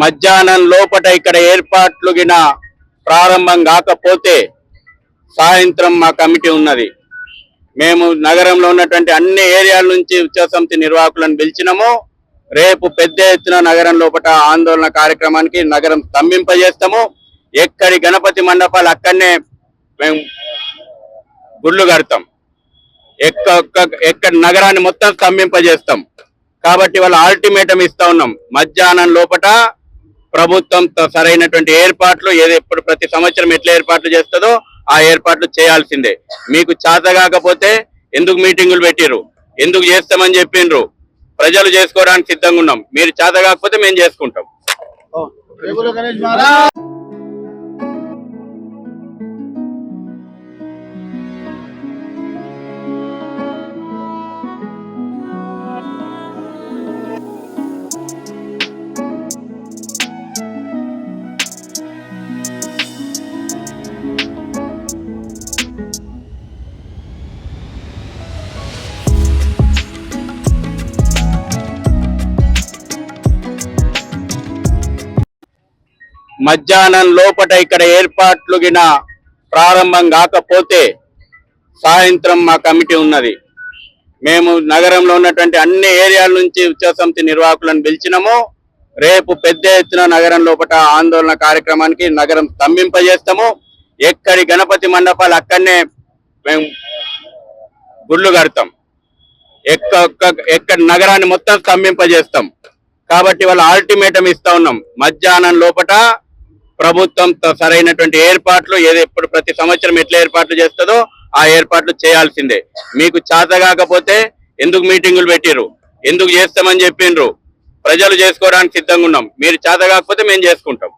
మధ్యాహ్నం లోపట ఇక్కడ ఏర్పాట్లు గిన ప్రారంభం కాకపోతే సాయంత్రం మా కమిటీ ఉన్నది. మేము నగరంలో ఉన్నటువంటి అన్ని ఏరియాల నుంచి ఉత్సవ సమితి నిర్వాహకులను పిలిచినాము. రేపు పెద్ద ఎత్తున నగరం లోపట ఆందోళన కార్యక్రమానికి నగరం స్తంభింపజేస్తాము. ఎక్కడి గణపతి మండపాలు అక్కడనే మేము గుళ్ళు కడతాం. ఎక్కడ నగరాన్ని మొత్తం స్తంభింపజేస్తాం. కాబట్టి వాళ్ళ అల్టిమేటం ఇస్తా ఉన్నాం. మధ్యాహ్నం లోపట ప్రభుత్వం సరైనటువంటి ఏర్పాట్లు ఎప్పుడు ప్రతి సంవత్సరం ఎట్లా ఏర్పాట్లు చేస్తుందో ఆ ఏర్పాట్లు చేయాల్సిందే. మీకు చేత కాకపోతే ఎందుకు మీటింగులు పెట్టిరు, ఎందుకు చేస్తామని చెప్పిండ్రు, ప్రజలు చేసుకోవడానికి సిద్ధంగా ఉన్నాం. మీరు చేత కాకపోతే మేము చేసుకుంటాం. మధ్యాహ్నం లోపట ఇక్కడ ఏర్పాట్లు గిన ప్రారంభం కాకపోతే సాయంత్రం మా కమిటీ ఉన్నది. మేము నగరంలో ఉన్నటువంటి అన్ని ఏరియాల నుంచి ఉత్సవ సమితి నిర్వాహకులను పిలిచినాము. రేపు పెద్ద ఎత్తున నగరం లోపట ఆందోళన కార్యక్రమానికి నగరం స్తంభింపజేస్తాము. ఎక్కడి గణపతి మండపాలు అక్కడనే మేము గుళ్ళు కడతాం. ఎక్కడ నగరాన్ని మొత్తం స్తంభింపజేస్తాం. కాబట్టి వాళ్ళ అల్టిమేటం ఇస్తా ఉన్నాం. మధ్యాహ్నం లోపట ప్రభుత్వం సరైనటువంటి ఏర్పాట్లు ఎప్పుడు ప్రతి సంవత్సరం ఎట్లా ఏర్పాట్లు చేస్తుందో ఆ ఏర్పాట్లు చేయాల్సిందే. మీకు చేత కాకపోతే ఎందుకు మీటింగులు పెట్టిరు, ఎందుకు చేస్తామని చెప్పిండ్రు, ప్రజలు చేసుకోవడానికి సిద్ధంగా ఉన్నాం. మీరు చేత కాకపోతే మేము చేసుకుంటాం.